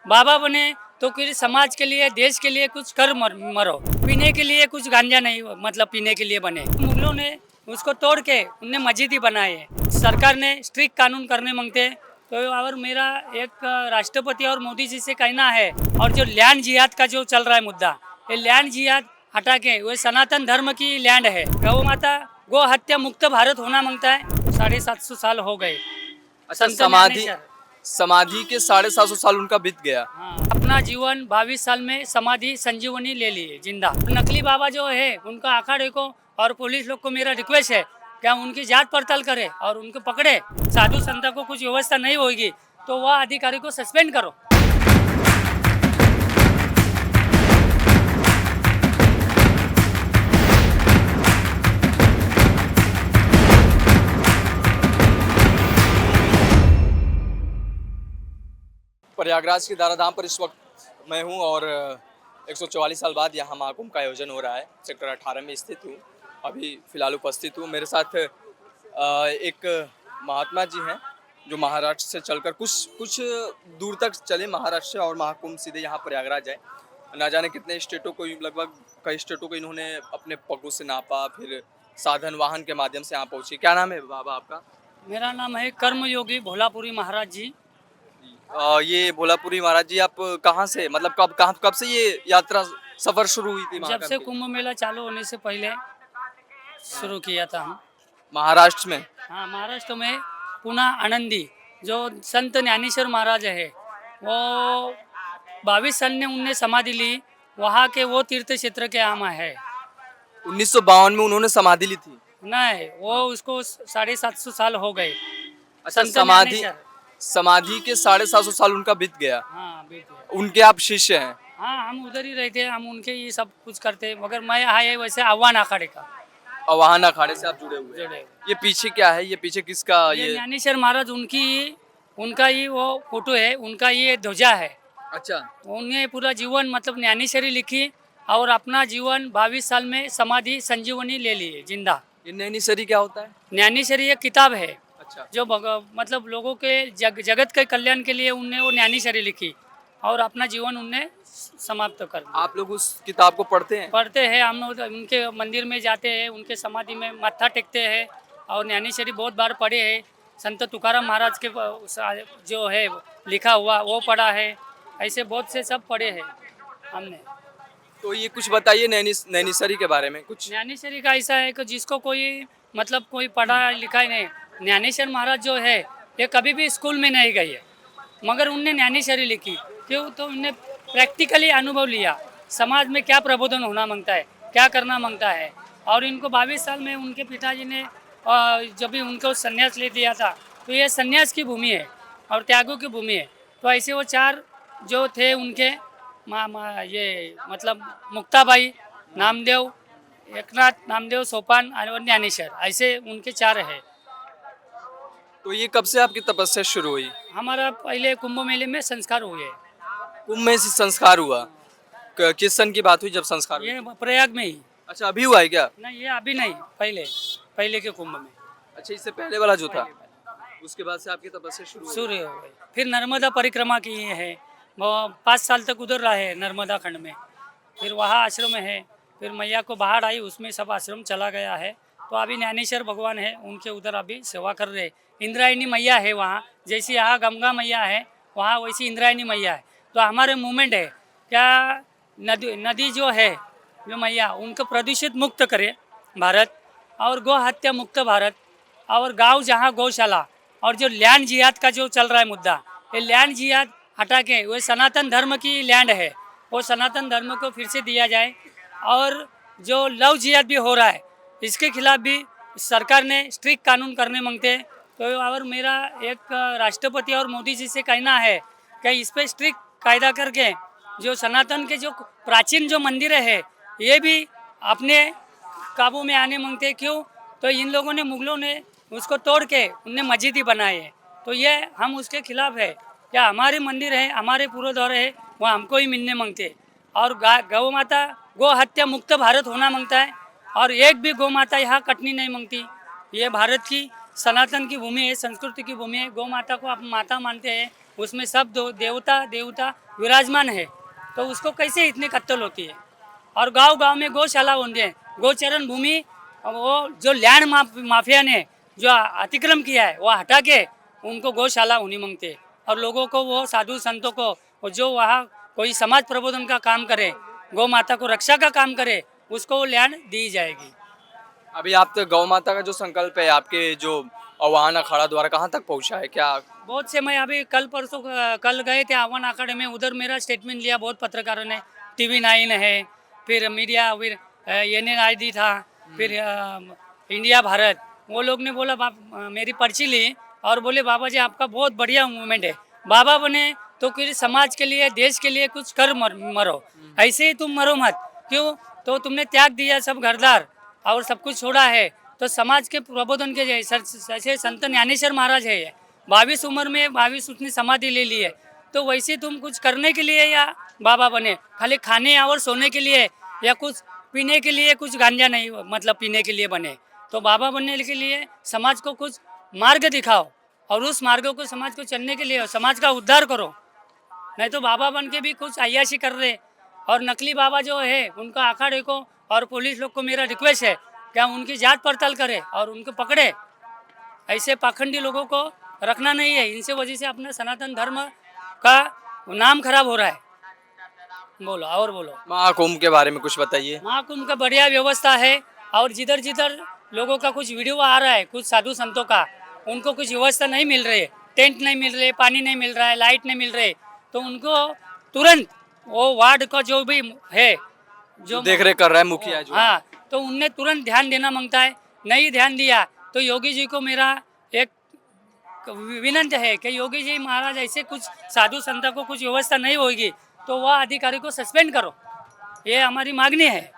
बाबा बने तो फिर समाज के लिए देश के लिए कुछ कर मरो। पीने के लिए कुछ गांजा नहीं मतलब पीने के लिए बने। मुगलों ने उसको तोड़ के उनने मस्जिद ही बनाए है। सरकार ने स्ट्रिक्ट कानून करने मांगते हैं। तो और मेरा एक राष्ट्रपति और मोदी जी से कहना है, और जो लैंड जिहाद का जो चल रहा है मुद्दा, ये लैंड जिहाद हटा के वो सनातन धर्म की लैंड है। गौ माता गो हत्या मुक्त भारत होना मांगता है। 750 साल हो गए। अच्छा, संत समाधि ज्ञानेश्वर। समाधि के 750 साल उनका बीत गया। हाँ, अपना जीवन 22 साल में समाधि संजीवनी ले ली जिंदा। नकली बाबा जो है उनका अखाड़े को और पुलिस लोग को मेरा रिक्वेस्ट है, क्या उनकी जांच पड़ताल करे और उनको पकड़े। साधु संतों को कुछ व्यवस्था नहीं होगी तो वह अधिकारी को सस्पेंड करो। प्रयागराज के दाराधाम पर इस वक्त मैं हूं और 144 साल बाद यहाँ महाकुंभ का आयोजन हो रहा है। सेक्टर 18 में स्थित हूँ, अभी फिलहाल उपस्थित हूँ। मेरे साथ एक महात्मा जी हैं जो महाराष्ट्र से चलकर कुछ दूर तक चले महाराष्ट्र और महाकुंभ सीधे यहाँ प्रयागराज आए। ना जाने कितने स्टेटों को, लगभग कई स्टेटों को इन्होंने अपने पगों से नापा, फिर साधन वाहन के माध्यम से यहाँ पहुँचे। क्या नाम है बाबा आपका? मेरा नाम है कर्मयोगी भोलापुरी महाराज जी। ये भोलापुरी महाराज जी, आप कहाँ से, मतलब कब से ये यात्रा सफर शुरू हुई थी जब महाकुंभ से की? कुंभ मेला चालू होने से पहले शुरू किया था हम। महाराष्ट्र में? हाँ, महाराष्ट्र में पुणे आनंदी जो संत ज्ञानेश्वर महाराज है, वो 22 सन ने उनने समाधि ली। वहाँ के वो तीर्थ क्षेत्र के आम है। 1952 में उन्होंने समाधि ली थी। नहीं, वो उसको 750 साल हो गए। अच्छा, संत समाधि ज्ञानेश्वर। समाधि के 750 साल उनका बीत गया। हाँ बेटे। उनके आप शिष्य हैं? हाँ, हम उधर ही रहते हैं, हम उनके ये सब कुछ करते हैं। मगर मैं आए वैसे आह्वान अखाड़े का और वहाँ अखाड़े से आप जुड़े हुए हैं। जुड़े। ये पीछे क्या है, ये पीछे किसका ये ये? ज्ञानेश्वर महाराज उनका ही वो फोटो है, उनका ये ध्वजा है। अच्छा, उन्हें पूरा जीवन मतलब ज्ञानेश्वरी लिखी और अपना जीवन 22 साल में समाधि संजीवनी ले ली जिंदा। ये नैनीसरी क्या होता है? ज्ञानेश्वरी एक किताब है अच्छा, जो मतलब लोगों के जगत के कल्याण के लिए उनने वो ज्ञानेश्वरी लिखी और अपना जीवन उनने समाप्त कर दिया। आप लोग उस किताब को पढ़ते हैं? पढ़ते हैं, हम लोग उनके मंदिर में जाते हैं, उनके समाधि में मत्था टेकते हैं और ज्ञानेश्वरी बहुत बार पढ़े हैं। संत तुकाराम महाराज के जो है लिखा हुआ वो पढ़ा है। ऐसे बहुत से सब पढ़े हैं हमने। तो ये कुछ बताइए नैनीसरी के बारे में कुछ। ज्ञानेश्वरी का ऐसा है कि जिसको कोई मतलब कोई पढ़ा लिखा ही नहीं। ज्ञानेश्वर महाराज जो है ये कभी भी स्कूल में नहीं गए, मगर उनने ज्ञानेश्वरी लिखी। क्यों? तो उनने प्रैक्टिकली अनुभव लिया, समाज में क्या प्रबोधन होना मांगता है, क्या करना मांगता है। और इनको 22 साल में उनके पिताजी ने जब भी उनको संन्यास ले दिया था, तो ये संन्यास की भूमि है और त्यागों की भूमि है। तो ऐसे वो 4 जो थे उनके ये मतलब मुक्ताबाई, नामदेव, एकनाथ, नामदेव, सोपान और ज्ञानेश्वर, ऐसे उनके 4 है। तो ये कब से आपकी तपस्या शुरू हुई? हमारा पहले कुंभ मेले में संस्कार हुए। कुंभ में से संस्कार हुआ? किस सन की बात हुई जब संस्कार हुआ? ये प्रयाग में ही। अच्छा, अभी हुआ है क्या? नहीं, ये अभी नहीं, पहले के कुंभ में। अच्छा, इससे पहले वाला जो था, उसके बाद से आपकी तपस्या शुरू हुई? सूर्य हो गए। फिर नर्मदा परिक्रमा किए हैं, वो 5 साल तक उधर रहे नर्मदा खंड में। फिर वहाँ आश्रम है, फिर मैया को बाहर आई, उसमें सब आश्रम चला गया है। तो अभी ज्ञानेश्वर भगवान है, उनके उधर अभी सेवा कर रहे। इंद्रायणी मैया है वहाँ, जैसी यहाँ गंगा मैया है वहाँ वैसी इंद्रायणी मैया है। तो हमारे मूवमेंट है क्या, नदी जो है जो मैया, उनको प्रदूषित मुक्त करे भारत, और गौ हत्या मुक्त भारत, और गांव जहाँ गौशाला, और जो लैंड जिहाद का जो चल रहा है मुद्दा, ये लैंड जिहाद हटा के वो सनातन धर्म की लैंड है, वो सनातन धर्म को फिर से दिया जाए। और जो लव जिहाद भी हो रहा है, इसके खिलाफ भी सरकार ने स्ट्रिक्ट कानून करने मांगते हैं। तो और मेरा एक राष्ट्रपति और मोदी जी से कहना है कि इस पर स्ट्रिक्ट कायदा करके जो सनातन के जो प्राचीन जो मंदिर है ये भी अपने काबू में आने मांगते हैं। क्यों? तो इन लोगों ने, मुगलों ने उसको तोड़ के उनने मस्जिद ही बनाए हैं। तो ये हम उसके खिलाफ है। क्या हमारे मंदिर है, हमारे पूर्वधर है, वो हमको ही मिलने मांगते हैं। और गौ माता गो हत्या मुक्त भारत होना मांगता है, और एक भी गौ माता यहाँ कटनी नहीं मांगती। ये भारत की सनातन की भूमि है, संस्कृति की भूमि है। गौ माता को आप माता मानते हैं, उसमें सब देवता देवता विराजमान है, तो उसको कैसे इतनी कत्ल होती है। और गांव गांव में गौशाला होती है, गोचरण भूमि, वो जो लैंड माफिया ने जो अतिक्रम किया है वो हटा के उनको गौशाला होनी मांगते हैं। और लोगों को वो साधु संतों को वो जो वहाँ कोई समाज प्रबोधन का काम करे, गौ माता को रक्षा का काम करे, उसको वो लैंड दी जाएगी। अभी आप तो गौ माता का जो संकल्प है आपके जो आह्वान अखाड़ा द्वारा कहाँ तक पहुँचा है क्या? बहुत से मैं अभी कल परसों कल गए थे आह्वान अखाड़े में, उधर मेरा स्टेटमेंट लिया बहुत पत्रकारों ने, TV9 है, फिर मीडिया, फिर NNID था, फिर इंडिया भारत, वो लोग ने बोला मेरी पर्ची ली और बोले बाबा जी आपका बहुत बढ़िया मूवमेंट है, बाबा बने तो फिर समाज के लिए देश के लिए कुछ कर मरो, ऐसे ही तुम मरो मत, क्यों? तो तुमने त्याग दिया सब घरदार और सब कुछ छोड़ा है, तो समाज के प्रबोधन के जैसे संत ज्ञानेश्वर महाराज है, 22 उम्र में 22 उसने समाधि ले ली है, तो वैसे तुम कुछ करने के लिए या बाबा बने, खाली खाने और सोने के लिए या कुछ पीने के लिए, कुछ गांजा नहीं मतलब पीने के लिए बने। तो बाबा बनने के लिए समाज को कुछ मार्ग दिखाओ और उस मार्ग को समाज को चलने के लिए समाज का उद्धार करो, नहीं तो बाबा बन के भी कुछ अय्याशी कर रहे। और नकली बाबा जो है उनका अखाड़े को और पुलिस लोग को मेरा रिक्वेस्ट है क्या उनकी जांच पड़ताल करे और उनको पकड़े, ऐसे पाखंडी लोगों को रखना नहीं है, इनसे वजह से अपना सनातन धर्म का नाम खराब हो रहा है। बोलो और बोलो। महाकुंभ के बारे में कुछ बताइए। महाकुंभ का बढ़िया व्यवस्था है और जिधर जिधर लोगों का कुछ वीडियो आ रहा है, कुछ साधु संतों का, उनको कुछ व्यवस्था नहीं मिल रही है, टेंट नहीं मिल रहे, पानी नहीं मिल रहा है, लाइट नहीं मिल रहे, तो उनको तुरंत वो वार्ड का जो भी है जो देख रेख कर रहा है मुखिया जो, हाँ, तो उनने तुरंत ध्यान देना मांगता है, नहीं ध्यान दिया तो योगी जी को मेरा एक विनंती है कि योगी जी महाराज ऐसे कुछ साधु संतों को कुछ व्यवस्था नहीं होगी तो वह अधिकारी को सस्पेंड करो, ये हमारी मांगनी है।